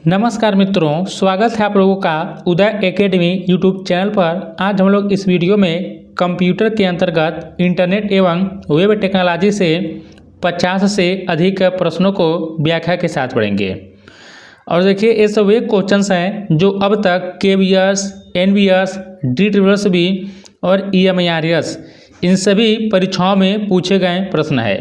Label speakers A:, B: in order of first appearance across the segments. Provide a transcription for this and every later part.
A: नमस्कार मित्रों, स्वागत है आप लोगों का उदय एकेडमी यूट्यूब चैनल पर। आज हम लोग इस वीडियो में कंप्यूटर के अंतर्गत इंटरनेट एवं वेब टेक्नोलॉजी से 50 से अधिक प्रश्नों को व्याख्या के साथ पढ़ेंगे। और देखिए, ये सब वे क्वेश्चंस हैं जो अब तक KVS, NVS, DSSB और EMIRS इन सभी परीक्षाओं में पूछे गए प्रश्न है।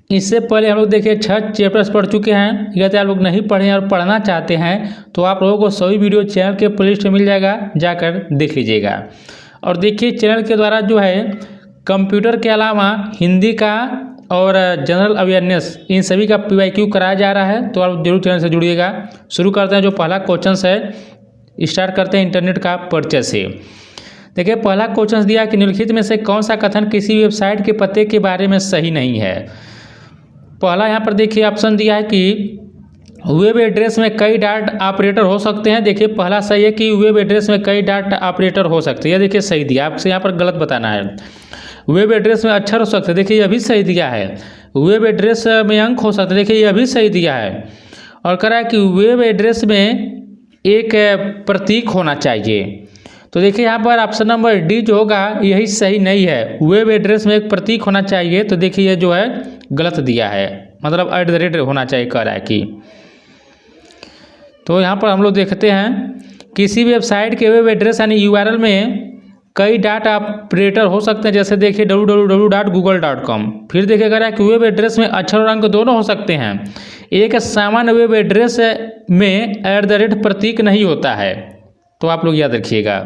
A: इससे पहले हम लोग देखिए 6 चैप्टर्स पढ़ चुके हैं। यदि आप लोग नहीं पढ़े और पढ़ना चाहते हैं तो आप लोगों को सभी वीडियो चैनल के प्लेलिस्ट में मिल जाएगा, जाकर देख लीजिएगा। और देखिए, चैनल के द्वारा जो है कंप्यूटर के अलावा हिंदी का और जनरल अवेयरनेस इन सभी का PYQ कराया जा रहा है, तो आप जरूर चैनल से जुड़िएगा। शुरू करते हैं। जो पहला क्वेश्चन है, स्टार्ट करते हैं इंटरनेट का परिचय से। देखिए, पहला क्वेश्चन दिया कि निम्नलिखित में से कौन सा कथन किसी वेबसाइट के पते के बारे में सही नहीं है। पहला यहाँ पर देखिए ऑप्शन दिया है कि वेब एड्रेस में कई डाट ऑपरेटर हो सकते हैं। देखिए, पहला सही है कि वेब एड्रेस में कई डाट ऑपरेटर हो सकते हैं। यह देखिए सही दिया, आपसे यहाँ पर गलत बताना है। वेब एड्रेस में अक्षर हो सकते हैं, देखिए यह भी सही दिया है। वेब एड्रेस में अंक हो सकते हैं, देखिए यह भी सही दिया है। और कह रहा है कि वेब एड्रेस में एक प्रतीक होना चाहिए, तो देखिए यहाँ पर ऑप्शन नंबर डी जो होगा यही सही नहीं है। वेब एड्रेस में एक प्रतीक होना चाहिए, तो देखिए ये जो है गलत दिया है, मतलब @ होना चाहिए कह रहा है कि। तो यहाँ पर हम लोग देखते हैं किसी वेबसाइट के वेब एड्रेस यानी URL में कई डाट ऑपरेटर हो सकते हैं। जैसे देखिए www.google.com। फिर देखिए कह रहा है कि वेब एड्रेस में अक्षर और अंक दोनों हो सकते हैं। एक सामान्य वेब एड्रेस में @ प्रतीक नहीं होता है, तो आप लोग याद रखिएगा।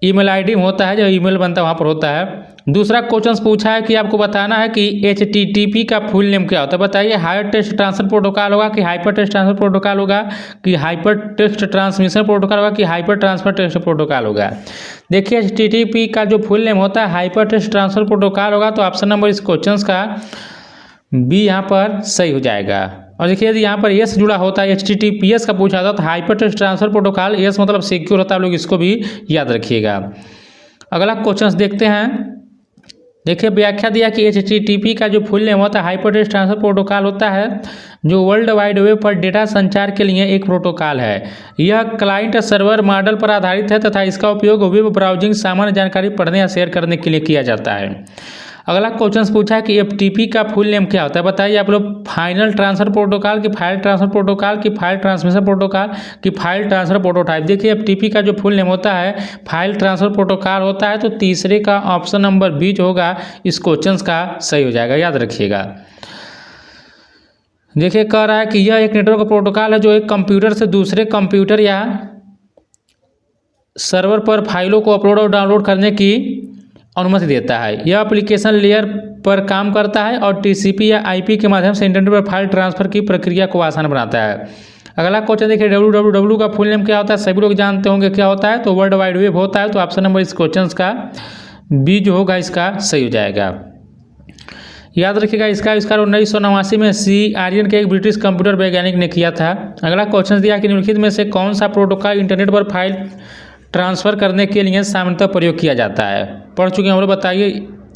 A: ईमेल ID में होता है, जो ईमेल बनता है वहाँ पर होता है। दूसरा क्वेश्चन पूछा है कि आपको बताना है कि HTTP का फुल नेम क्या होता है। बताइए, हायर टेक्स्ट ट्रांसफर प्रोटोकॉल होगा कि हाइपर टेक्स्ट ट्रांसफर प्रोटोकॉल होगा कि हाइपर टेक्स्ट ट्रांसमिशन प्रोटोकॉल होगा कि हाइपर ट्रांसफर टेक्स्ट प्रोटोकॉल होगा। देखिए, HTTP का जो फुल नेम होता है हाइपर टेक्स्ट ट्रांसफर प्रोटोकॉल होगा, तो ऑप्शन नंबर इस क्वेश्चन का B यहाँ पर सही हो जाएगा। और देखिए, यदि यहाँ पर S जुड़ा होता है, HTTPS का पूछा था, तो hyper text transfer protocol, S मतलब सिक्योर होता है, आप लोग इसको भी याद रखिएगा। अगला क्वेश्चन देखते हैं। देखिए, व्याख्या दिया कि HTTP का जो फुल नेम होता है हाइपर टेक्स्ट ट्रांसफर प्रोटोकॉल होता है, जो वर्ल्ड वाइड वेब पर डेटा संचार के लिए एक प्रोटोकॉल है। यह क्लाइंट सर्वर मॉडल पर आधारित है तथा इसका उपयोग वेब ब्राउजिंग सामान्य जानकारी पढ़ने या शेयर करने के लिए किया जाता है। अगला क्वेश्चन पूछा है कि FTP का फुल नेम क्या होता है। बताइए आप लोग, फाइनल ट्रांसफर प्रोटोकॉल की फाइल ट्रांसफर प्रोटोकॉल की फाइल ट्रांसमिशन प्रोटोकॉल की फाइल ट्रांसफर प्रोटोटाइप। देखिए, FTP का जो फुल नेम होता है फाइल ट्रांसफर प्रोटोकॉल होता है, तो तीसरे का ऑप्शन नंबर B जो होगा इस क्वेश्चन का सही हो जाएगा, याद रखिएगा। देखिए, कह रहा है कि यह एक नेटवर्क प्रोटोकॉल है जो एक कंप्यूटर से दूसरे कंप्यूटर या सर्वर पर फाइलों को अपलोड और डाउनलोड करने की अनुमति देता है। यह एप्लीकेशन लेयर पर काम करता है और TCP या IP के माध्यम से इंटरनेट पर फाइल ट्रांसफर की प्रक्रिया को आसान बनाता है। अगला क्वेश्चन देखिए, www का फुल नेम क्या होता है। सभी लोग जानते होंगे क्या होता है, तो वर्ल्ड वाइड वेब होता है, तो ऑप्शन नंबर इस क्वेश्चन का B जो होगा इसका सही हो जाएगा। याद रखिएगा, इसका आविष्कार 1989 में C आर्यन के एक ब्रिटिश कंप्यूटर वैज्ञानिक ने किया था। अगला क्वेश्चन दिया कि निम्नलिखित में से कौन सा प्रोटोकॉल इंटरनेट पर फाइल ट्रांसफ़र करने के लिए सामान्यतः प्रयोग किया जाता है। पढ़ चुके हैं हम लोग। बताइए,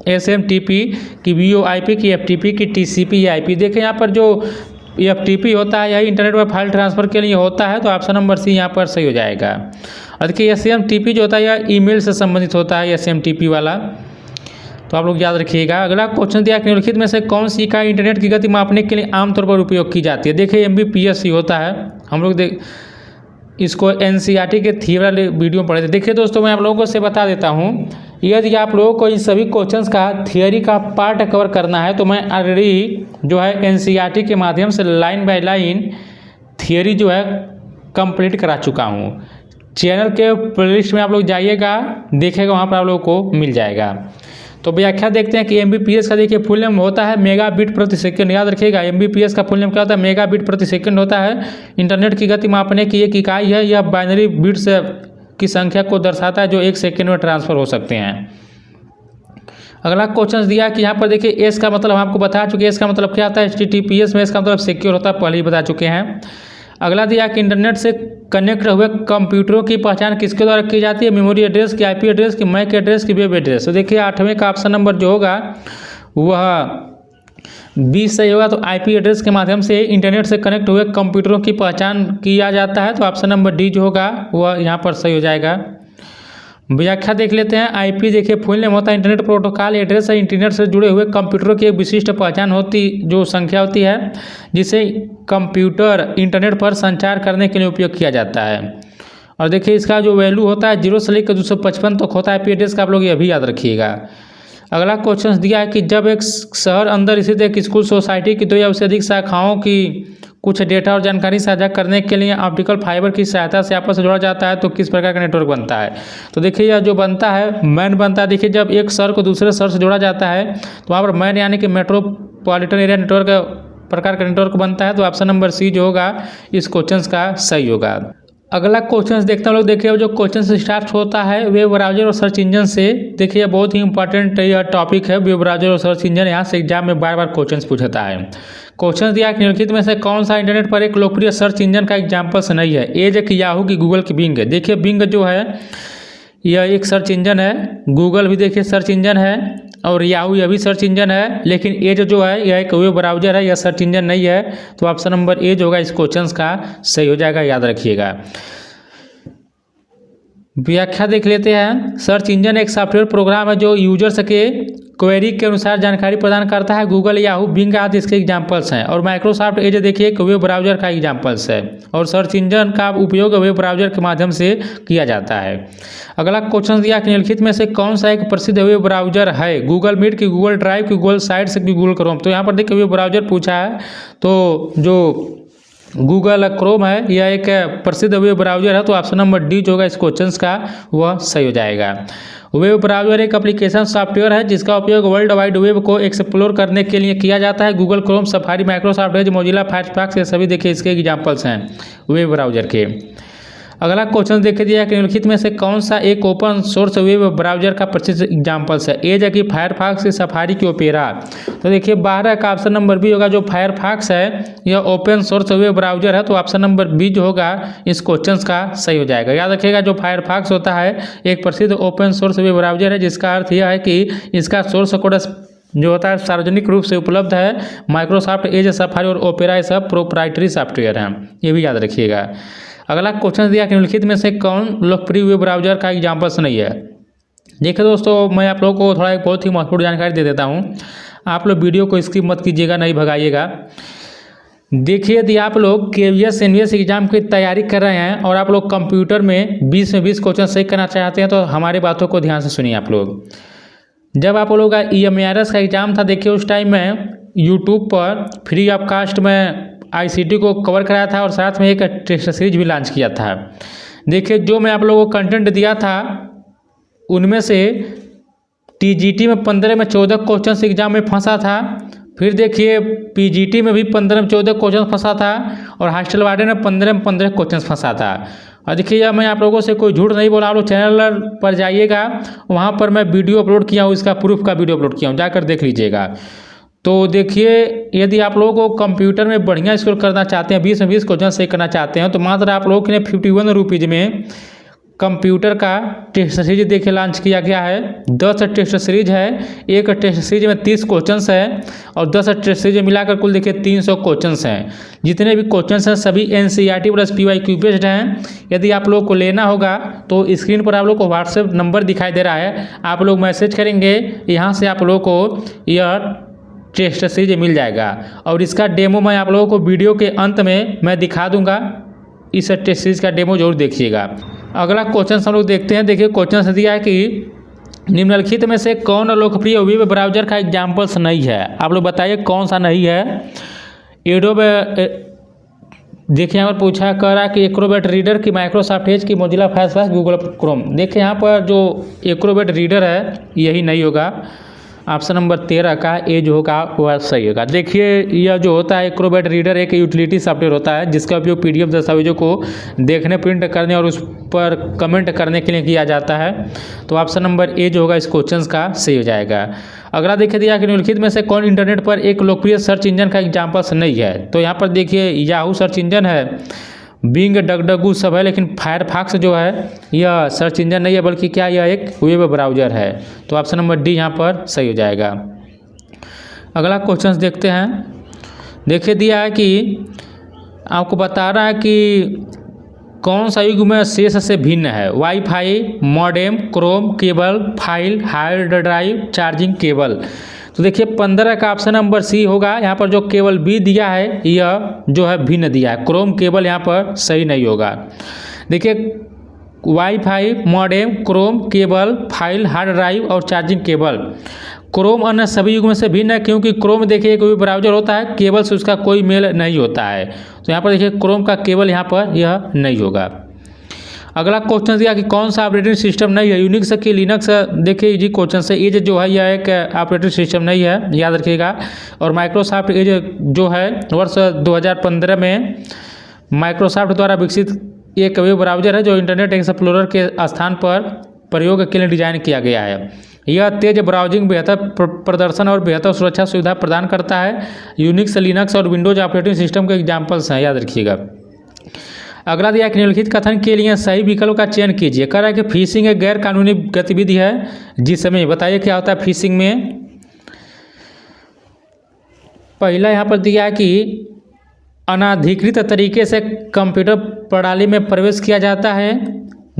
A: SMTP की VoIP की FTP की TCP या IP। देखें, यहाँ पर जो FTP होता है यही इंटरनेट पर फाइल ट्रांसफ़र के लिए होता है, तो ऑप्शन नंबर C यहाँ पर सही हो जाएगा। और देखिए, SMTP जो होता है यह ईमेल से संबंधित होता है, SMTP वाला, तो आप लोग याद रखिएगा। अगला क्वेश्चन दिया कि निम्नलिखित में से कौन सी इकाई इंटरनेट की गति मापने के लिए आमतौर पर उपयोग की जाती है। देखिए, MBPS ही होता है। हम लोग इसको NCERT के थियरी वाले वीडियो में पढ़े थे। देखिए दोस्तों, मैं आप लोगों से बता देता हूँ, यदि आप लोगों को इन सभी क्वेश्चंस का थियरी का पार्ट कवर करना है तो मैं ऑलरेडी जो है NCERT के माध्यम से लाइन बाय लाइन थियरी जो है कंप्लीट करा चुका हूँ। चैनल के प्लेलिस्ट में आप लोग जाइएगा, देखिएगा, वहाँ पर आप लोगों को मिल जाएगा। तो व्याख्या देखते हैं कि MBPS का देखिए फुल नेम होता है मेगाबिट प्रति सेकंड। याद रखिएगा, MBPS का फुल नेम क्या होता है, मेगाबिट प्रति सेकंड होता है। इंटरनेट की गति मापने की एक इकाई है। यह बाइनरी बिट्स की संख्या को दर्शाता है जो 1 सेकंड में ट्रांसफ़र हो सकते हैं। अगला क्वेश्चन दिया कि यहाँ पर देखिए, S का मतलब हम आपको बता चुके हैं। S का मतलब क्या होता है, HTTPS में इसका मतलब सिक्योर होता है, पहले ही बता चुके हैं। अगला दिया कि इंटरनेट से कनेक्ट हुए कंप्यूटरों की पहचान किसके द्वारा की जाती है। मेमोरी एड्रेस की, IP एड्रेस की, मैक एड्रेस की, वेब एड्रेस। तो देखिए, 8वें का ऑप्शन नंबर जो होगा वह बी सही होगा। तो आईपी एड्रेस के माध्यम से इंटरनेट से कनेक्ट हुए कंप्यूटरों की पहचान किया जाता है। तो ऑप्शन नंबर डी जो होगा वह यहाँ पर सही हो जाएगा। व्याख्या देख लेते हैं। आईपी देखिए फुल नेम होता है इंटरनेट प्रोटोकॉल एड्रेस है, इंटरनेट से जुड़े हुए कंप्यूटरों की एक विशिष्ट पहचान होती जो संख्या होती है जिसे कंप्यूटर इंटरनेट पर संचार करने के लिए उपयोग किया जाता है। और देखिए इसका जो वैल्यू होता है 0 से लेकर 255 तक होता है आईपी एड्रेस का, आप लोग ये भी याद रखिएगा। अगला क्वेश्चन दिया है कि जब एक शहर अंदर स्थित एक स्कूल सोसाइटी की 2 या उससे अधिक शाखाओं की कुछ डेटा और जानकारी साझा करने के लिए ऑप्टिकल फाइबर की सहायता से आपस में जोड़ा जाता है तो किस प्रकार का नेटवर्क बनता है। तो देखिए यह जो बनता है मैन बनता है। देखिए जब एक शहर को दूसरे शहर से जोड़ा जाता है तो वहाँ पर मैन यानी कि मेट्रोपॉलिटन एरिया नेटवर्क प्रकार का नेटवर्क बनता है। तो ऑप्शन नंबर सी जो होगा इस क्वेश्चन का सही होगा। अगला क्वेश्चन देखते हैं लोग। देखिए जो क्वेश्चन से स्टार्ट होता है वेब ब्राउजर और सर्च इंजन से। देखिए बहुत ही इंपॉर्टेंट यह टॉपिक है वेब ब्राउजर और सर्च इंजन। यहाँ से एग्जाम में बार बार क्वेश्चन पूछता है। क्वेश्चन दिया कि निम्नलिखित में से कौन सा इंटरनेट पर एक लोकप्रिय सर्च इंजन का एग्जाम्पल्स नहीं है। ए जो कि याहू की, गूगल की, बिंग है। देखिए बिंग जो है यह एक सर्च इंजन है, गूगल भी देखिए सर्च इंजन है और याहू यह भी सर्च इंजन है, लेकिन एज जो है यह एक वेब ब्राउजर है, यह सर्च इंजन नहीं है। तो ऑप्शन नंबर ए जो होगा इस क्वेश्चन का सही हो जाएगा, याद रखिएगा। व्याख्या देख लेते हैं। सर्च इंजन एक सॉफ्टवेयर प्रोग्राम है जो यूजर्स के क्वेरी के अनुसार जानकारी प्रदान करता है। गूगल, याहू, बिंग आदि इसके एग्जाम्पल्स हैं। और माइक्रोसॉफ्ट एज देखिए एक वेब ब्राउजर का एग्जाम्पल्स है। और सर्च इंजन का उपयोग वेब ब्राउजर के माध्यम से किया जाता है। अगला क्वेश्चन दिया कि निम्नलिखित में से कौन सा एक प्रसिद्ध वेब ब्राउजर है। गूगल मीट की, गूगल ड्राइव की, गूगल साइट्स की, गूगल क्रोम। तो यहाँ पर देखिए वेब ब्राउजर पूछा है तो जो गूगल क्रोम है यह एक प्रसिद्ध वेब ब्राउजर है। तो ऑप्शन नंबर डी जो होगा इस क्वेश्चन का वह सही हो जाएगा। वेब ब्राउजर एक एप्लीकेशन सॉफ्टवेयर है जिसका उपयोग वर्ल्ड वाइड वेब को एक्सप्लोर करने के लिए किया जाता है। Google Chrome, safari, Microsoft Edge, Mozilla Firefox ये सभी देखिए इसके एग्जाम्पल्स हैं वेब ब्राउजर के। अगला क्वेश्चन देख दिया कि निम्नलिखित में से कौन सा एक ओपन सोर्स वेब ब्राउजर का प्रसिद्ध एग्जाम्पल्स है। ए जो कि फायरफॉक्स की, सफारी की, ओपेरा। तो देखिए 12 का ऑप्शन नंबर बी होगा। जो फायरफॉक्स है यह ओपन सोर्स वेब ब्राउजर है। तो ऑप्शन नंबर बी जो होगा इस क्वेश्चन का सही हो जाएगा। याद रखिएगा जो फायरफॉक्स होता है एक प्रसिद्ध ओपन सोर्स वेब ब्राउजर है जिसका अर्थ यह है कि इसका सोर्स कोड जो होता है सार्वजनिक रूप से उपलब्ध है। माइक्रोसॉफ्ट एज, सफारी और ओपेरा ये सब प्रोप्राइटरी सॉफ्टवेयर हैं, ये भी याद रखिएगा। अगला क्वेश्चन दिया कि निम्नलिखित में से कौन लोकप्रिय वेब ब्राउजर का एग्जाम्पल्स नहीं है। देखिए दोस्तों मैं आप लोगों को थोड़ा एक बहुत ही महत्वपूर्ण जानकारी दे देता हूँ। आप लोग वीडियो को स्किप मत कीजिएगा, नहीं भगाइएगा। देखिए यदि आप लोग केवीएस एनवीएस एग्जाम की तैयारी कर रहे हैं और आप लोग कंप्यूटर में 20 में 20 क्वेश्चन सही करना चाहते हैं तो हमारी बातों को ध्यान से सुनिए आप लोग। जब आप लोगों का EMRS का एग्ज़ाम था देखिए उस टाइम में यूट्यूब पर फ्री ऑफ कास्ट में ICT को कवर कराया था और साथ में एक टेस्ट सीरीज भी लॉन्च किया था। देखिए जो मैं आप लोगों को कंटेंट दिया था उनमें से TGT में 15 में 14 क्वेश्चन एग्जाम में फंसा था। फिर देखिए PGT में भी 15 में 14 क्वेश्चन फंसा था और हॉस्टल वार्डन में 15 में 15 क्वेश्चन फंसा था। और देखिए यह मैं आप लोगों से कोई झूठ नहीं बोला। आप लोग चैनल पर जाइएगा, वहाँ पर मैं वीडियो अपलोड किया हूँ, इसका प्रूफ का वीडियो अपलोड किया हूँ, जाकर देख लीजिएगा। तो देखिए यदि आप लोगों को कंप्यूटर में बढ़िया स्कोर करना चाहते हैं, 20 में 20 क्वेश्चन सही करना चाहते हैं तो मात्र आप लोगों के लिए 51 रुपीज़ में कंप्यूटर का टेस्ट सीरीज देखिए लॉन्च किया गया है। 10 टेस्ट सीरीज है, एक टेस्ट सीरीज में 30 क्वेश्चंस है और 10 टेस्ट सीरीज मिलाकर कुल देखिए 300 क्वेश्चंस हैं। जितने भी क्वेश्चंस हैं सभी NCERT प्लस PYQ बेस्ड हैं। यदि आप लोग को लेना होगा तो स्क्रीन पर आप लोग को व्हाट्सएप नंबर दिखाई दे रहा है, आप लोग मैसेज करेंगे, यहाँ से आप लोग को यह टेस्ट सीरीज मिल जाएगा। और इसका डेमो मैं आप लोगों को वीडियो के अंत में मैं दिखा दूंगा, इस टेस्ट सीरीज का डेमो जरूर देखिएगा। अगला क्वेश्चन हम लोग देखते हैं। देखिए क्वेश्चन से दिया है कि निम्नलिखित में से कौन लोकप्रिय वेब ब्राउजर का एग्जाम्पल्स नहीं है। आप लोग बताइए कौन सा नहीं है। एडोब देखिए यहाँ पर पूछा कर रहा है कि एक्रोबैट रीडर की, माइक्रोसॉफ्ट एज की, मोजिला फायरफॉक्स, गूगल क्रोम। देखिए यहाँ पर जो एक्रोबैट रीडर है यही नहीं होगा। ऑप्शन नंबर 13 का ए जो होगा वह सही होगा। देखिए यह जो होता है एक्रोबैट रीडर एक यूटिलिटी सॉफ्टवेयर होता है जिसका उपयोग PDF दस्तावेजों को देखने, प्रिंट करने और उस पर कमेंट करने के लिए किया जाता है। तो ऑप्शन नंबर ए जो होगा इस क्वेश्चन का सही हो जाएगा। अगला देखिए दिया कि निम्नलिखित में से कौन इंटरनेट पर एक लोकप्रिय सर्च इंजन का एग्जाम्पल्स नहीं है। तो यहाँ पर देखिए याहू सर्च इंजन है, बिंग, डगडगू सब है, लेकिन फायरफॉक्स जो है यह सर्च इंजन नहीं है बल्कि क्या यह एक वेब ब्राउजर है। तो ऑप्शन नंबर डी यहाँ पर सही हो जाएगा। अगला क्वेश्चन देखते हैं। देखिए दिया है कि आपको बता रहा है कि कौन सा युग में शेष से भिन्न है। Wifi, modem, Chrome cable, file, hard drive, charging cable. तो देखिए 15 का ऑप्शन नंबर सी होगा। यहाँ पर जो केवल बी दिया है यह जो है भिन्न दिया है। क्रोम केबल यहाँ पर सही नहीं होगा। देखिए wifi, modem, Chrome cable, file, hard drive और चार्जिंग केबल। क्रोम अन्य सभी युग में से भिन्न है, क्योंकि क्रोम देखिए कोई ब्राउजर होता है, केबल से उसका कोई मेल नहीं होता है। तो यहाँ पर देखिए क्रोम का केबल यहाँ पर यह नहीं होगा। अगला क्वेश्चन दिया कि कौन सा ऑपरेटिंग सिस्टम नहीं है। यूनिक्स की लिनक्स। देखिए इजी क्वेश्चन से, एज जो है यह एक ऑपरेटिंग सिस्टम नहीं है, याद रखिएगा। और माइक्रोसॉफ्ट एज जो है वर्ष 2015 में माइक्रोसॉफ्ट द्वारा विकसित एक वेब ब्राउजर है जो इंटरनेट एक्सप्लोरर के स्थान पर प्रयोग के लिए डिजाइन किया गया है। यह तेज ब्राउजिंग, बेहतर प्रदर्शन और बेहतर सुरक्षा सुविधा प्रदान करता है। यूनिक्स, लिनक्स और विंडोज ऑपरेटिंग सिस्टम के एग्जाम्पल्स हैं, याद रखिएगा। अगला दिया कि निम्नलिखित कथन के लिए सही विकल्प का चयन कीजिए। कह रहा है कि फिशिंग एक गैर कानूनी गतिविधि है। जिस समय बताइए क्या होता है फिशिंग में। पहला यहाँ पर दिया है कि अनाधिकृत तरीके से कंप्यूटर प्रणाली में प्रवेश किया जाता है।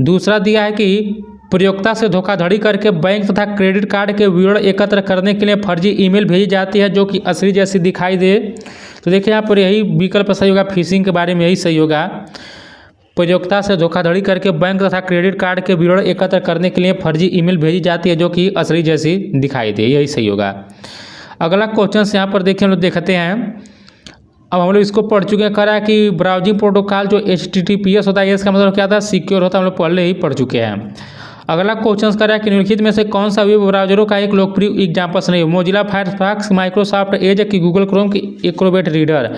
A: दूसरा दिया है कि प्रयोक्ता से धोखाधड़ी करके बैंक तथा क्रेडिट कार्ड के विवरण एकत्र करने के लिए फर्जी ईमेल भेजी जाती है जो कि असली जैसी दिखाई दे। तो देखिए यहाँ पर यही विकल्प सही होगा। फिशिंग के बारे में यही सही होगा। प्रयोक्ता से धोखाधड़ी करके बैंक तथा क्रेडिट कार्ड के विवरण एकत्र करने के लिए फर्जी ईमेल भेजी जाती है जो कि असली जैसी दिखाई दे, यही सही होगा। अगला क्वेश्चन यहाँ पर देखिए हम लोग देखते हैं। अब हम लोग इसको पढ़ चुके हैं। कह रहा है कि ब्राउजिंग प्रोटोकॉल जो HTTPS होता है इसका मतलब क्या था, सिक्योर होता है। हम लोग पहले ही पढ़ चुके हैं। अगला क्वेश्चन कर रहा है कि निम्नलिखित में से कौन सा वेब ब्राउजरों का एक लोकप्रिय एग्जाम्पल्स नहीं है। मोजिला फायरफॉक्स, माइक्रोसॉफ्ट एज की गूगल क्रोम की एक्रोबैट रीडर।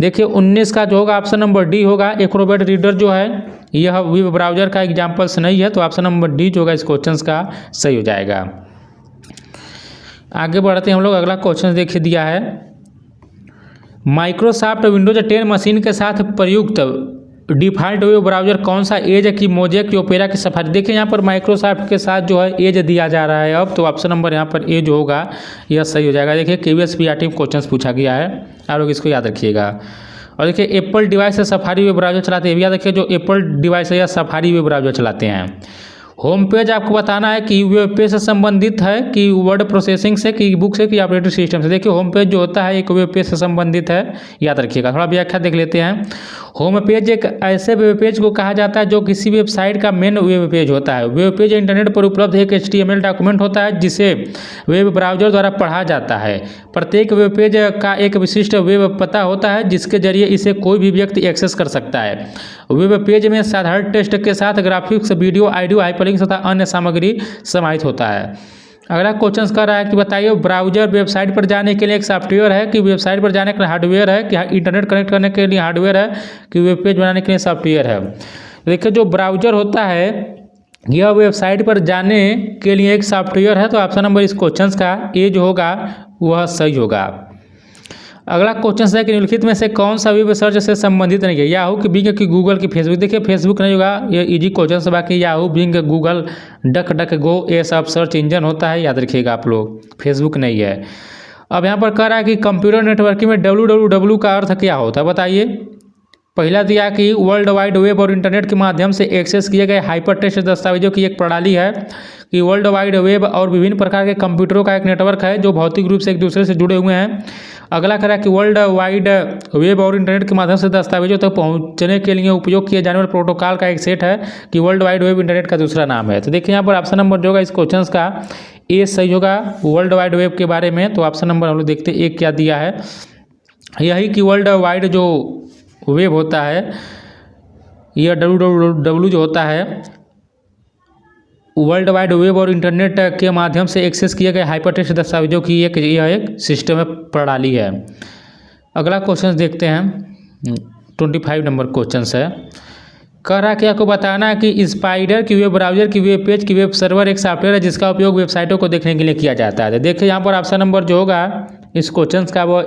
A: देखिए 19 का जो होगा ऑप्शन नंबर डी होगा। एक्रोबैट रीडर जो है यह वेब ब्राउजर का एग्जाम्पल्स नहीं है, तो ऑप्शन नंबर डी जो होगा इस क्वेश्चन का सही हो जाएगा। आगे बढ़ते हैं हम लोग। अगला क्वेश्चन देखिए दिया है, माइक्रोसॉफ्ट विंडोज 10 मशीन के साथ प्रयुक्त डिफ़ॉल्ट वेब ब्राउजर कौन सा एज की, मोजेक की, ओपेरा की, सफारी। देखिए यहाँ पर माइक्रोसॉफ्ट के साथ जो है एज दिया जा रहा है अब, तो ऑप्शन नंबर यहाँ पर ए जो होगा यह सही हो जाएगा। देखिए KVSPRT में क्वेश्चन पूछा गया है, आप लोग इसको याद रखिएगा। और देखिए एप्पल डिवाइस से सफारी वेब ब्राउजर चलाते हैं, याद रखिए जो एप्पल डिवाइस है या सफारी वेब ब्राउजर चलाते हैं। होम पेज आपको बताना है कि वेब पेज से संबंधित है कि वर्ड प्रोसेसिंग से कि बुक से कि ऑपरेटिंग सिस्टम से। देखिए होम पेज जो होता है एक वेब पेज से संबंधित है, याद रखिएगा। थोड़ा व्याख्या देख लेते हैं। होम पेज एक ऐसे वेब पेज को कहा जाता है जो किसी वेबसाइट का मेन वेब पेज होता है। वेब पेज इंटरनेट पर उपलब्ध एक HTML डॉक्यूमेंट होता है जिसे वेब ब्राउजर द्वारा पढ़ा जाता है। प्रत्येक वेब पेज का एक विशिष्ट वेब पता होता है जिसके जरिए इसे कोई भी व्यक्ति एक्सेस कर सकता है। वेब पेज में साधारण टेक्स्ट के साथ ग्राफिक्स, वीडियो, ऑडियो, हाइपरलिंक्स तथा अन्य सामग्री समाहित होता है। अगला क्वेश्चन कर रहा है कि बताइए ब्राउजर वेबसाइट पर जाने के लिए एक सॉफ्टवेयर है कि वेबसाइट पर जाने के लिए हार्डवेयर है कि इंटरनेट कनेक्ट करने के लिए हार्डवेयर है कि वेब पेज बनाने के लिए सॉफ्टवेयर है। देखिए जो ब्राउजर होता है यह वेबसाइट पर जाने के लिए एक सॉफ्टवेयर है, तो ऑप्शन नंबर इस क्वेश्चन का ए जो होगा वह सही होगा। अगला क्वेश्चन है कि निम्नलिखित में से कौन सा वेब सर्च से संबंधित नहीं है। याहू की, बिंग की, गूगल की, फेसबुक। देखिए फेसबुक नहीं होगा, ये इजी क्वेश्चन से। बाकी याहू, बिंग, गूगल, डक गो ये सब सर्च इंजन होता है, याद रखिएगा आप लोग। फेसबुक नहीं है। अब यहाँ पर कह रहा है कि कंप्यूटर नेटवर्किंग में www का अर्थ क्या होता है बताइए। पहला दिया कि वर्ल्ड वाइड वेब और इंटरनेट के माध्यम से एक्सेस किए गए हाइपर टेक्स्ट दस्तावेजों की एक प्रणाली है कि वर्ल्ड वाइड वेब और विभिन्न प्रकार के कंप्यूटरों का एक नेटवर्क है जो भौतिक रूप से एक दूसरे से जुड़े हुए हैं। अगला कह रहा है कि वर्ल्ड वाइड वेब और इंटरनेट के माध्यम से दस्तावेजों तक पहुंचने के लिए उपयोग किए जाने वाले प्रोटोकॉल का एक सेट है कि वर्ल्ड वाइड वेब इंटरनेट का दूसरा नाम है। तो देखिए यहाँ पर ऑप्शन नंबर जो होगा इस क्वेश्चन का ए सही होगा वर्ल्ड वाइड वेब के बारे में। तो ऑप्शन नंबर हम लोग देखते हैं एक क्या दिया है, यही कि वर्ल्ड वाइड जो वेब होता है यह www जो होता है वर्ल्ड वाइड वेब और इंटरनेट के माध्यम से एक्सेस किए गए हाइपरटेक्स्ट दस्तावेजों की यह एक सिस्टम है, प्रणाली है। अगला क्वेश्चन देखते हैं 25 नंबर क्वेश्चन है। कह रहा है कि आपको बताना है कि स्पाइडर की वेब ब्राउजर की वेब पेज की वेब सर्वर एक सॉफ्टवेयर है जिसका उपयोग वेबसाइटों को देखने के लिए किया जाता है। देखिए यहाँ पर ऑप्शन नंबर जो होगा इस क्वेश्चन का वो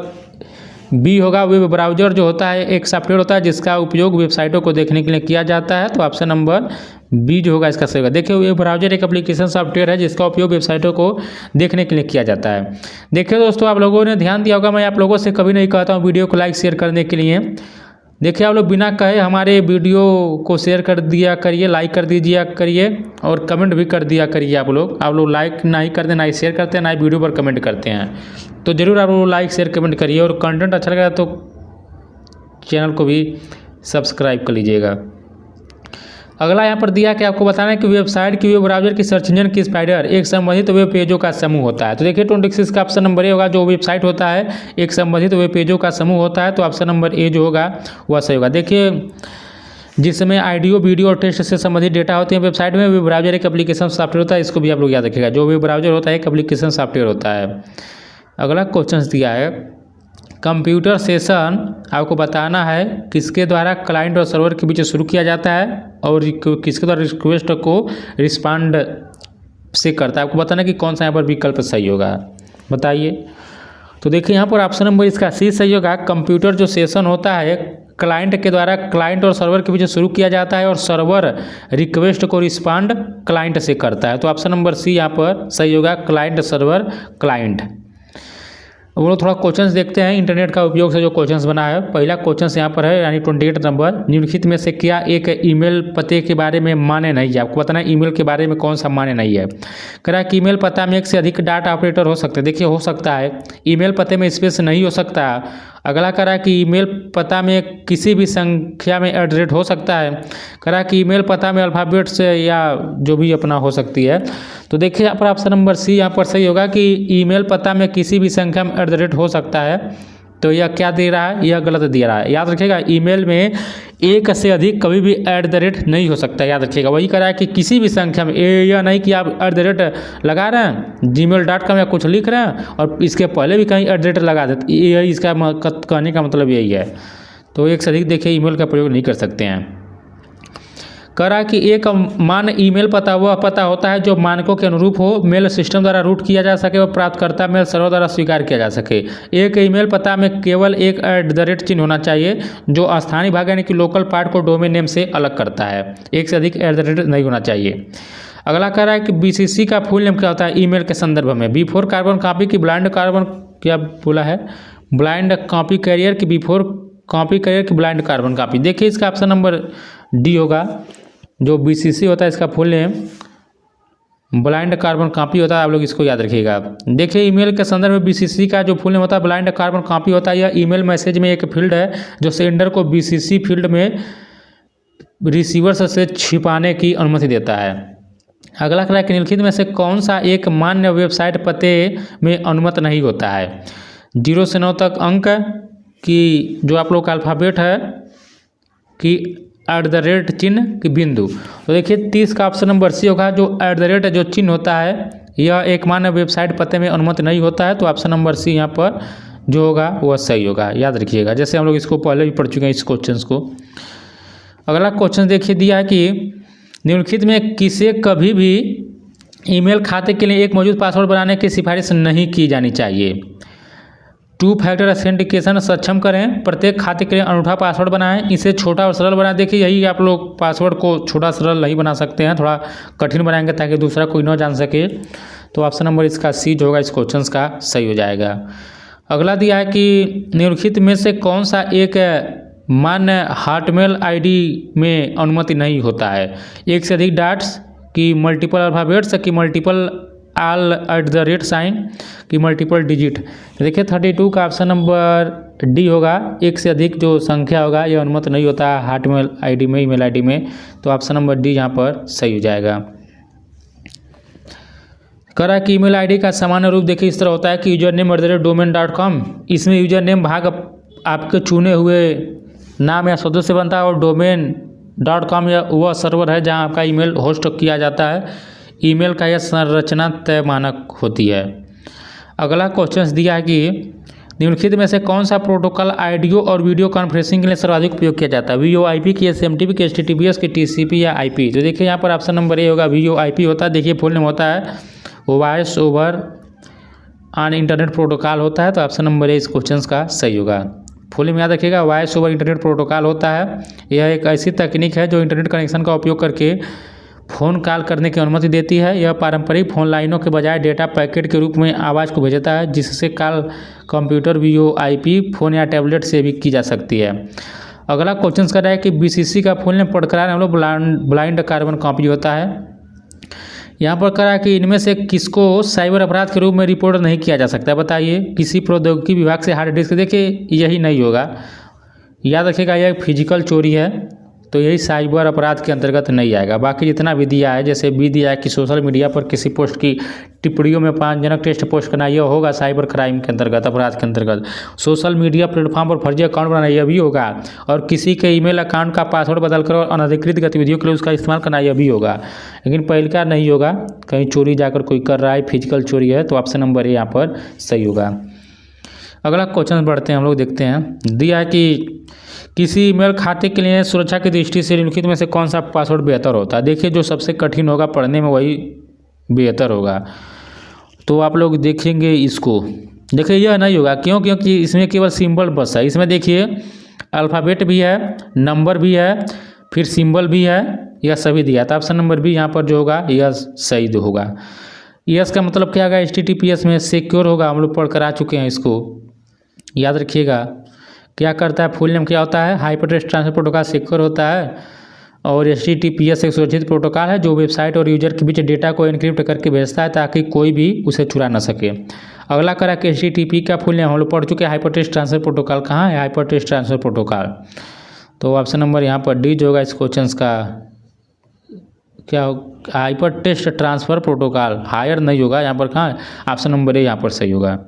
A: बी होगा वेब ब्राउज़र जो होता है एक सॉफ्टवेयर होता है जिसका उपयोग वेबसाइटों को देखने के लिए किया जाता है, तो ऑप्शन नंबर बी जो होगा इसका सही होगा। देखिए वेब ब्राउज़र एक एप्लीकेशन सॉफ्टवेयर है जिसका उपयोग वेबसाइटों को देखने के लिए किया जाता है। देखिए दोस्तों, आप लोगों ने ध्यान दिया होगा, मैं आप लोगों से कभी नहीं कहता हूँ वीडियो को लाइक शेयर करने के लिए। देखिए आप लोग बिना कहे हमारे वीडियो को शेयर कर दिया करिए, लाइक कर दीजिए करिए और कमेंट भी कर दिया करिए। आप लोग लाइक ना ही करते, ना ही शेयर करते हैं, ना ही वीडियो पर कमेंट करते हैं। तो ज़रूर आप लोग लाइक शेयर कमेंट करिए और कंटेंट अच्छा लगा तो चैनल को भी सब्सक्राइब कर लीजिएगा। अगला यहाँ पर दिया कि आपको बताना है कि वेबसाइट की वेब ब्राउज़र की सर्च इंजन की स्पाइडर एक संबंधित वेब पेजों का समूह होता है। तो देखिए 26 का ऑप्शन नंबर ए होगा। जो वेबसाइट होता है एक संबंधित वेब पेजों का समूह होता है, तो ऑप्शन नंबर ए जो होगा वह सही होगा। देखिए जिसमें ऑडियो वीडियो और टेक्स्ट से संबंधित डेटा होते हैं वेबसाइट में, वेब ब्राउज़र एक एप्लीकेशन सॉफ्टवेयर होता है, इसको भी आप लोग याद रखिएगा। जो वेब ब्राउज़र होता है एक एप्लीकेशन सॉफ्टवेयर होता है। अगला क्वेश्चन दिया है कंप्यूटर सेशन आपको बताना है किसके द्वारा क्लाइंट और सर्वर के बीच शुरू किया जाता है और किसके द्वारा रिक्वेस्ट को रिस्पॉन्ड से करता है। आपको बताना है कि कौन सा यहाँ पर विकल्प सही होगा, बताइए। तो देखिए यहाँ पर ऑप्शन नंबर इसका सी सही होगा। कंप्यूटर जो सेशन होता है क्लाइंट के द्वारा क्लाइंट और सर्वर के बीच शुरू किया जाता है और सर्वर रिक्वेस्ट को रिस्पॉन्ड क्लाइंट से करता है, तो ऑप्शन नंबर सी यहाँ पर सही होगा, क्लाइंट सर्वर क्लाइंट। वो लोग थोड़ा क्वेश्चंस देखते हैं इंटरनेट का उपयोग से जो क्वेश्चंस बना है। पहला क्वेश्चंस यहाँ पर है यानी 28 नंबर, निम्नलिखित में से क्या एक ईमेल पते के बारे में मान्य नहीं है। आपको बताना है ईमेल के बारे में कौन सा मान्य नहीं है। कह रहा है कि ईमेल पता में एक से अधिक डाटा ऑपरेटर हो सकते हैं। देखिए हो सकता है, ईमेल पते में स्पेस नहीं हो सकता। अगला कह रहा है कि ईमेल पता में किसी भी संख्या में @ हो सकता है। कह रहा है कि ईमेल पता में अल्फ़ाबेट से या जो भी अपना हो सकती है। तो देखिए यहाँ पर ऑप्शन नंबर सी यहाँ पर सही होगा कि ईमेल पता में किसी भी संख्या में @ हो सकता है। तो यह क्या दे रहा है, यह गलत दे रहा है। याद रखिएगा ईमेल में एक से अधिक कभी भी @ नहीं हो सकता, याद रखिएगा। वही कह रहा है कि किसी भी संख्या में, यह नहीं कि आप @ लगा रहे हैं gmail.com या कुछ लिख रहे हैं और इसके पहले भी कहीं @ लगा देते, यही इसका कहने का मतलब यही है। तो एक से अधिक देखिए ईमेल का प्रयोग नहीं कर सकते हैं। कह रहा है कि एक मान्य ईमेल पता वह पता होता है जो मानकों के अनुरूप हो, मेल सिस्टम द्वारा रूट किया जा सके और प्राप्तकर्ता मेल सर्वर द्वारा स्वीकार किया जा सके। एक ईमेल पता में केवल एक @ चिन्ह होना चाहिए जो स्थानीय भाग यानी कि लोकल पार्ट को डोमेन नेम से अलग करता है। एक से अधिक @ नहीं होना चाहिए। अगला कह रहा है कि BCC का फुल नेम क्या होता है ईमेल के संदर्भ में। बिफोर कार्बन कॉपी की ब्लाइंड कार्बन, क्या बोला है, ब्लाइंड कॉपी कैरियर की बिफोर कॉपी कैरियर की ब्लाइंड कार्बन कॉपी। देखिए इसका ऑप्शन नंबर डी होगा। जो BCC होता है इसका full name blind carbon copy होता है, आप लोग इसको याद रखिएगा। देखिए ईमेल के संदर्भ में BCC का जो फुल नेम होता है ब्लाइंड कार्बन कॉपी होता है। यह ईमेल मैसेज में एक फील्ड है जो सेंडर को BCC फील्ड में रिसीवर्स से छिपाने की अनुमति देता है। अगला कह रहा है कि निम्नलिखित में से कौन सा एक मान्य वेबसाइट पते में अनुमत नहीं होता है। 0 से 9 तक अंक की जो आप लोग का अल्फ़ाबेट है कि @ चिन्ह की बिंदु। तो देखिए 30 का ऑप्शन नंबर सी होगा। जो @ जो चिन्ह होता है यह एक मान्य वेबसाइट पते में अनुमत नहीं होता है, तो ऑप्शन नंबर सी यहाँ पर जो होगा वह सही होगा, याद रखिएगा। जैसे हम लोग इसको पहले भी पढ़ चुके हैं इस क्वेश्चन को। अगला क्वेश्चन देखिए दिया है कि निम्नलिखित में किसे कभी भी ईमेल खाते के लिए एक मौजूद पासवर्ड बनाने की सिफारिश नहीं की जानी चाहिए। 2 फैक्टर ऑथेंटिकेशन सक्षम करें, प्रत्येक खाते के लिए अनूठा पासवर्ड बनाएं, इसे छोटा और सरल बनाएं। देखिए यही आप लोग पासवर्ड को छोटा सरल नहीं बना सकते हैं, थोड़ा कठिन बनाएंगे ताकि दूसरा कोई न जान सके। तो ऑप्शन नंबर इसका सी जो होगा इस क्वेश्चन का सही हो जाएगा। अगला दिया है कि निम्नलिखित में से कौन सा एक मान्य हॉटमेल ID में अनुमति नहीं होता है। एक से अधिक डॉट्स की मल्टीपल अल्फ़ाबेट्स की मल्टीपल ऑल @ साइन की मल्टीपल डिजिट। देखिए 32 का ऑप्शन नंबर डी होगा। एक से अधिक जो संख्या होगा यह अनुमति नहीं होता है हॉटमेल ID में, ईमेल ID में, तो ऑप्शन नंबर डी यहाँ पर सही हो जाएगा। कह रहा है कि ईमेल ID का सामान्य रूप देखिए इस तरह होता है कि यूजर नेम @domain.com। इसमें यूजर नेम भाग आपके चुने हुए नाम या शब्दों से बनता है और domain.com या वह सर्वर है जहां आपका ईमेल होस्ट किया जाता है। ईमेल का यह संरचना तय मानक होती है। अगला क्वेश्चन दिया है कि निम्नलिखित में से कौन सा प्रोटोकॉल ऑडियो और वीडियो कॉन्फ्रेंसिंग के लिए सर्वाधिक उपयोग किया जाता है। VoIP की, SMTP की, HTTPS की, TCP या IP। तो देखिए यहाँ पर ऑप्शन नंबर ए होगा, VoIP होता है। देखिए फुल नेम होता है voice over on internet protocol होता है, तो ऑप्शन नंबर ए इस क्वेश्चन का सही होगा। फुल में याद रखिएगा, वॉइस ओवर इंटरनेट प्रोटोकॉल होता है। यह एक ऐसी तकनीक है जो इंटरनेट कनेक्शन का उपयोग करके फ़ोन कॉल करने की अनुमति देती है। यह पारंपरिक फ़ोन लाइनों के बजाय डेटा पैकेट के रूप में आवाज़ को भेजता है, जिससे कॉल कंप्यूटर, वीओआईपी फ़ोन या टैबलेट से भी की जा सकती है। अगला क्वेश्चन कर रहा है कि बीसीसी का फुल नेम पढ़कर हम लोग ब्लाइंड कार्बन कॉपी होता है। यहाँ पर करा कि इनमें से किसको साइबर अपराध के रूप में रिपोर्ट नहीं किया जा सकता, बताइए। किसी प्रौद्योगिकी विभाग से हार्ड डिस्क, देखिए यही नहीं होगा, याद रखिएगा यह फिजिकल चोरी है, तो यही साइबर अपराध के अंतर्गत नहीं आएगा। बाकी जितना भी दिया है, जैसे भी दिया है कि सोशल मीडिया पर किसी पोस्ट की टिप्पणियों में अपमानजनक टेक्स्ट पोस्ट करना, यह होगा साइबर क्राइम के अंतर्गत, अपराध के अंतर्गत। सोशल मीडिया प्लेटफॉर्म पर फर्जी अकाउंट बनाना, यह भी होगा। और किसी के ईमेल अकाउंट का पासवर्ड बदलकर और अनधिकृत गतिविधियों के लिए उसका इस्तेमाल करना, यह भी होगा। लेकिन पहले का नहीं होगा, कहीं चोरी जाकर कोई कर रहा है, फिजिकल चोरी है, तो ऑप्शन नंबर ए यहाँ पर सही होगा। अगला क्वेश्चन बढ़ते हैं हम लोग, देखते हैं। दिया है कि किसी ईमेल खाते के लिए सुरक्षा की दृष्टि से निम्नलिखित में से कौन सा पासवर्ड बेहतर होता है। देखिए जो सबसे कठिन होगा पढ़ने में वही बेहतर होगा, तो आप लोग देखेंगे इसको। देखिए यह नहीं होगा, क्यों? क्योंकि इसमें केवल सिंबल बस है। इसमें देखिए अल्फ़ाबेट भी है, नंबर भी है, फिर सिंबल भी है, यह सभी दिया। तो ऑप्शन नंबर बी यहाँ पर जो होगा यह सही होगा। यस का मतलब क्या होगा? HTTPS में सिक्योर होगा, हम लोग पढ़ कर आ चुके हैं, इसको याद रखिएगा। क्या करता है, फुल नेम क्या होता है? हाइपरटेक्स्ट ट्रांसफर प्रोटोकॉल सिक्योर होता है। और HTTPS एक सुरक्षित प्रोटोकॉल है जो वेबसाइट और यूजर के बीच डेटा को एनक्रिप्ट करके भेजता है ताकि कोई भी उसे चुरा ना सके। अगला करा कि HTTP का फुल नेम हम लोग पढ़ चुके हैं। हाइपरटेक्स्ट ट्रांसफर प्रोटोकॉल कहाँ है? Hypertext transfer protocol. तो ऑप्शन नंबर यहाँ पर डी जो होगा इस क्वेश्चन का क्या हो? हाइपरटेक्स्ट ट्रांसफर प्रोटोकॉल, हायर नहीं होगा यहाँ पर, कहाँ? ऑप्शन नंबर ए यहाँ पर सही होगा।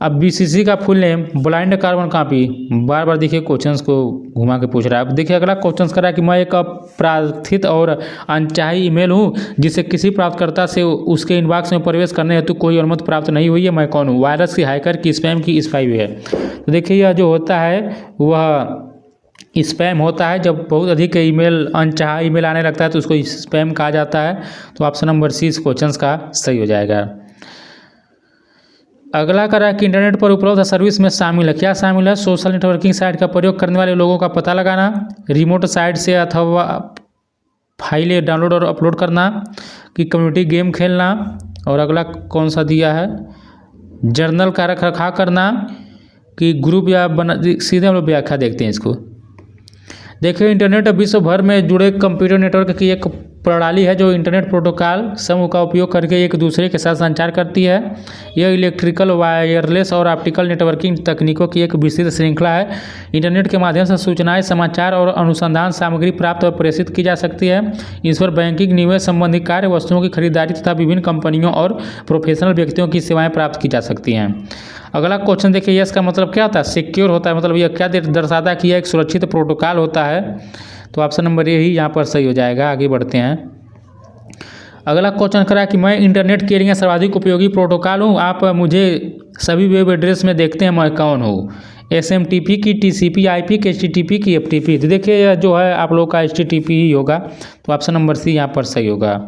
A: अब BCC का full name blind carbon copy, बार बार देखिए क्वेश्चंस को घुमा के पूछ रहा है। अब देखिए अगला क्वेश्चन करा कि मैं एक अप्रार्थित और अनचाही ईमेल हूँ जिसे किसी प्राप्तकर्ता से उसके इनबॉक्स में प्रवेश करने हेतु कोई अनुमति प्राप्त नहीं हुई है, मैं कौन हूँ? वायरस की, हैकर की, स्पैम की, स्पाई है। तो देखिए यह जो होता है वह स्पैम होता है। जब बहुत अधिक ईमेल, अनचाहा ईमेल आने लगता है तो उसको स्पैम कहा जाता है। तो ऑप्शन नंबर सी इस क्वेश्चन का सही हो जाएगा। अगला करा कि इंटरनेट पर उपलब्ध सर्विस में शामिल है, क्या शामिल है? सोशल नेटवर्किंग साइट का प्रयोग करने वाले लोगों का पता लगाना, रिमोट साइट से अथवा फाइलें डाउनलोड और अपलोड करना, कि कम्युनिटी गेम खेलना, और अगला कौन सा दिया है? जर्नल का रख रखाव करना, कि ग्रुप या बना। सीधे हम लोग व्याख्या देखते हैं इसको। देखिए इंटरनेट विश्व भर में जुड़े कंप्यूटर नेटवर्क की एक प्रणाली है जो इंटरनेट प्रोटोकॉल समूह का उपयोग करके एक दूसरे के साथ संचार करती है। यह इलेक्ट्रिकल, वायरलेस और ऑप्टिकल नेटवर्किंग तकनीकों की एक विस्तृत श्रृंखला है। इंटरनेट के माध्यम से सूचनाएं, समाचार और अनुसंधान सामग्री प्राप्त और प्रेषित की जा सकती है। इस पर बैंकिंग, निवेश संबंधी कार्य, वस्तुओं की खरीदारी तथा विभिन्न कंपनियों और प्रोफेशनल व्यक्तियों की सेवाएं प्राप्त की जा सकती हैं। अगला क्वेश्चन देखिए, यस का मतलब क्या होता है? सिक्योर होता है। मतलब यह क्या दर्शाता है कि यह एक सुरक्षित प्रोटोकॉल होता है। तो ऑप्शन नंबर ए ही यहाँ पर सही हो जाएगा। आगे बढ़ते हैं। अगला क्वेश्चन करा कि मैं इंटरनेट के लिए सर्वाधिक उपयोगी प्रोटोकॉल हूँ, आप मुझे सभी वेब एड्रेस में देखते हैं, मैं कौन हूँ? SMTP की, TCP IP की, HTTP की, FTP। तो देखिए यह जो है आप लोग का HTTP ही होगा। तो ऑप्शन नंबर सी यहाँ पर सही होगा।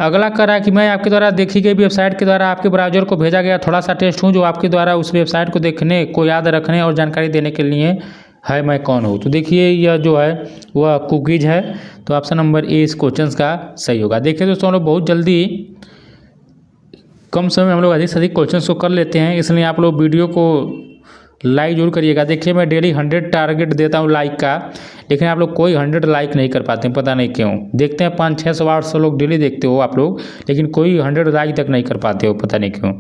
A: अगला करा कि मैं आपके द्वारा देखी गई वेबसाइट के द्वारा आपके ब्राउज़र को भेजा गया थोड़ा सा टेस्ट हूँ जो आपके द्वारा उस वेबसाइट को देखने को याद रखने और जानकारी देने के लिए है, मैं कौन हूँ? तो देखिए यह जो है वह कुकीज़ है। तो ऑप्शन नंबर ए इस क्वेश्चन का सही होगा। देखिए दोस्तों हम लोग बहुत जल्दी कम समय में हम लोग अधिक से अधिक क्वेश्चन को कर लेते हैं, इसलिए आप लोग वीडियो को लाइक जरूर करिएगा। देखिए मैं डेली 100 टारगेट देता हूँ लाइक का, लेकिन आप लोग कोई 100 लाइक नहीं कर पाते हैं, पता नहीं क्यों। देखते हैं 500-600-800 लोग डेली देखते हो आप लोग, लेकिन कोई 100 लाइक तक नहीं कर पाते हो, पता नहीं क्यों।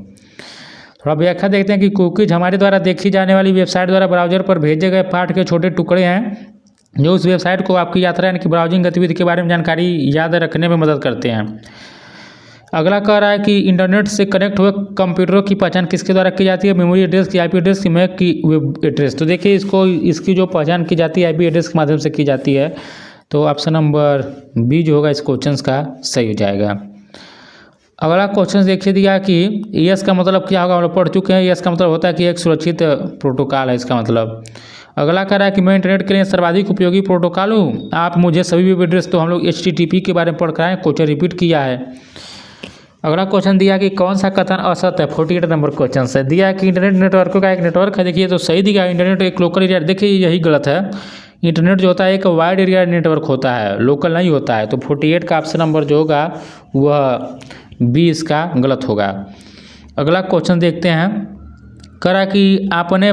A: थोड़ा व्याख्या देखते हैं कि कुकीज हमारे द्वारा देखी जाने वाली वेबसाइट द्वारा ब्राउज़र पर भेजे गए पाठ के छोटे टुकड़े हैं जो उस वेबसाइट को आपकी यात्रा यानी कि ब्राउजिंग गतिविधि के बारे में जानकारी याद रखने में मदद करते हैं। अगला कह रहा है कि इंटरनेट से कनेक्ट हुए कंप्यूटरों की पहचान किसके द्वारा की जाती है? मेमोरी एड्रेस की, IP एड्रेस की, मैक की, वेब एड्रेस। तो देखिए इसकी जो पहचान की जाती है IP एड्रेस के माध्यम से की जाती है। तो ऑप्शन नंबर बी जो होगा इस क्वेश्चन का सही हो जाएगा। अगला क्वेश्चन देखिए दिया कि यस का मतलब क्या होगा, हम लोग पढ़ चुके हैं। यस का मतलब होता है कि एक सुरक्षित प्रोटोकॉल है, इसका मतलब। अगला कह रहा है कि मैं इंटरनेट के लिए सर्वाधिक उपयोगी प्रोटोकॉल हूँ, आप मुझे सभी वेब एड्रेस। तो हम लोग HTTP के बारे में पढ़ कर आए, क्वेश्चन रिपीट किया है। अगला क्वेश्चन दिया कि कौन सा कथन असत्य है। 48 नंबर क्वेश्चन से दिया कि इंटरनेट नेटवर्क का एक नेटवर्क है। देखिए तो सही दिया, इंटरनेट एक लोकल एरिया। देखिए यही गलत है। इंटरनेट जो होता है एक वाइड एरिया नेटवर्क होता है, लोकल नहीं होता है। तो 48 का ऑप्शन नंबर जो होगा वह बी इसका गलत होगा। अगला क्वेश्चन देखते हैं। करा कि आपने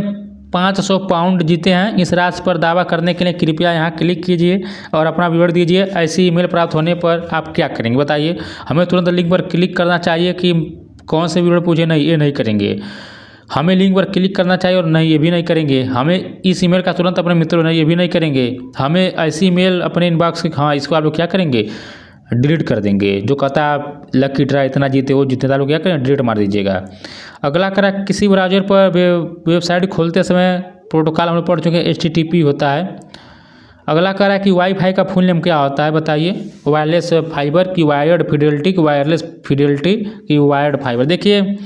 A: 500 पाउंड जीते हैं, इस राशि पर दावा करने के लिए कृपया यहाँ क्लिक कीजिए और अपना विवरण दीजिए। ऐसी ईमेल प्राप्त होने पर आप क्या करेंगे बताइए। हमें तुरंत लिंक पर क्लिक करना चाहिए कि कौन से विवरण पूछे, नहीं ये नहीं करेंगे। हमें लिंक पर क्लिक करना चाहिए और नहीं ये भी नहीं करेंगे। हमें इस ईमेल का तुरंत अपने मित्रों, नहीं ये भी नहीं करेंगे। हमें ऐसी ईमेल अपने इनबॉक्स के, हाँ इसको आप लोग क्या करेंगे, डिलीट कर देंगे। जो कहता है आप लकी ड्रा इतना जीते हो जितने लोग क्या करें, डिलीट मार दीजिएगा। अगला करा किसी ब्राउज़र पर वेबसाइट खोलते समय प्रोटोकॉल हम लोग पढ़ चुके हैं, HTTP होता है। अगला करा कि वाईफाई का फुल नेम क्या होता है बताइए। वायरलेस फाइबर की वायर्ड फिडेलिटी की वायरलेस फिडेलिटी की वायर्ड फाइबर। देखिए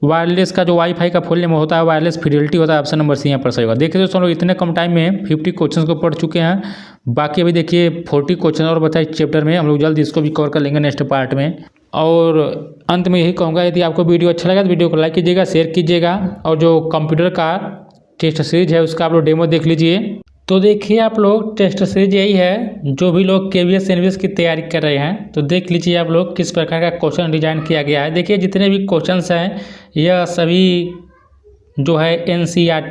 A: वायरलेस का जो वाईफाई का फुल नेम होता है वायरलेस फिडेलिटी होता है। ऑप्शन नंबर सी यहाँ पर सही होगा। देखिए दोस्तों हम लोग इतने कम टाइम में 50 क्वेश्चन को पढ़ चुके हैं। बाकी अभी देखिए 40 क्वेश्चन और बताइए चैप्टर में, हम लोग जल्द इसको भी कवर कर लेंगे नेक्स्ट पार्ट में। और अंत में यही कहूँगा, यदि आपको वीडियो अच्छा लगा तो वीडियो को लाइक कीजिएगा, शेयर कीजिएगा। और जो कंप्यूटर का टेस्ट सीरीज है उसका आप लोग डेमो देख लीजिए। तो देखिए आप लोग टेस्ट सीरीज यही है, जो भी लोग KVS NVS की तैयारी कर रहे हैं तो देख लीजिए आप लोग किस प्रकार का क्वेश्चन डिजाइन किया गया है। देखिए जितने भी क्वेश्चंस हैं यह सभी जो है NCERT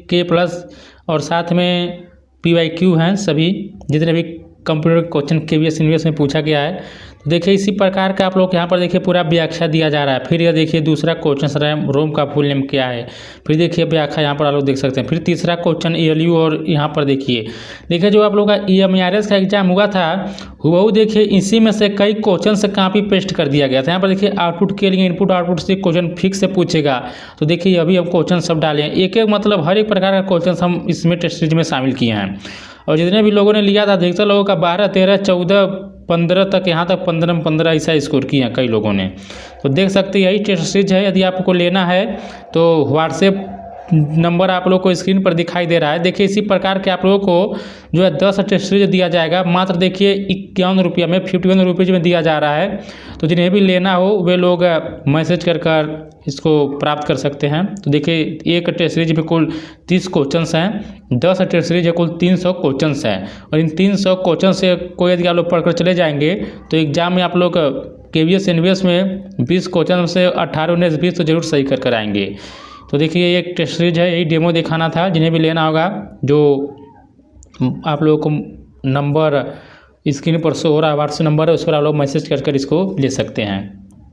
A: के प्लस और साथ में PYQ हैं। सभी जितने भी कंप्यूटर क्वेश्चन KVS NVS में पूछा गया है। तो देखिए इसी प्रकार का आप लोग यहाँ पर देखिए पूरा व्याख्या दिया जा रहा है। फिर यह देखिए दूसरा क्वेश्चन रोम का फुल नेम क्या है, फिर देखिए व्याख्या यहाँ पर आप लोग देख सकते हैं। फिर तीसरा क्वेश्चन ALU और यहाँ पर देखिए जो आप लोग का EMRS का एग्जाम हुआ था हुबहू देखिए इसी में से कई क्वेश्चन से कॉपी पेस्ट कर दिया गया था। यहाँ पर देखिए आउटपुट के लिए इनपुट आउटपुट से क्वेश्चन फिक्स से पूछेगा। तो देखिए अभी हम क्वेश्चन सब डाले हैं, एक एक मतलब हर एक प्रकार का क्वेश्चन हम इसमें टेस्ट सीरीज में शामिल किए हैं। और जितने भी लोगों ने लिया था अधिकतर लोगों का 12, 13, 14, 15 तक, यहाँ तक 15 में 15 ऐसा स्कोर किया है कई लोगों ने। तो देख सकते हैं यही टेस्ट सीरीज है। यदि आपको लेना है तो व्हाट्सएप नंबर आप लोग को स्क्रीन पर दिखाई दे रहा है। देखिए इसी प्रकार के आप लोगों को जो है 10 टेस्ट सीरीज दिया जाएगा मात्र देखिए 51 रुपये में, 51 रुपीज़ में दिया जा रहा है। तो जिन्हें भी लेना हो वे लोग मैसेज कर इसको प्राप्त कर सकते हैं। तो देखिए एक टेस्ट सीरीज में कुल 30 क्वेश्चन हैं, 10 टेस्ट सीरीज है कुल 300 क्वेश्चन हैं। और इन 300 क्वेश्चन से कोई यदि आप लोग पढ़कर चले जाएंगे तो एग्जाम में आप लोग KVS NVS में 20 क्वेश्चन से 18, 19, 20 तो जरूर सही कर आएंगे। तो देखिए ये एक टेस्ट सीरीज है, यही डेमो दिखाना था। जिन्हें भी लेना होगा जो आप लोगों को नंबर स्क्रीन पर शो हो रहा है, व्हाट्सएप नंबर है, उस पर आप लोग मैसेज कर इसको ले सकते हैं।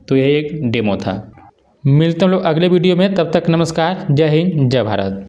A: तो यही एक डेमो था। मिलते हैं लोग अगले वीडियो में, तब तक नमस्कार, जय हिंद, जय भारत।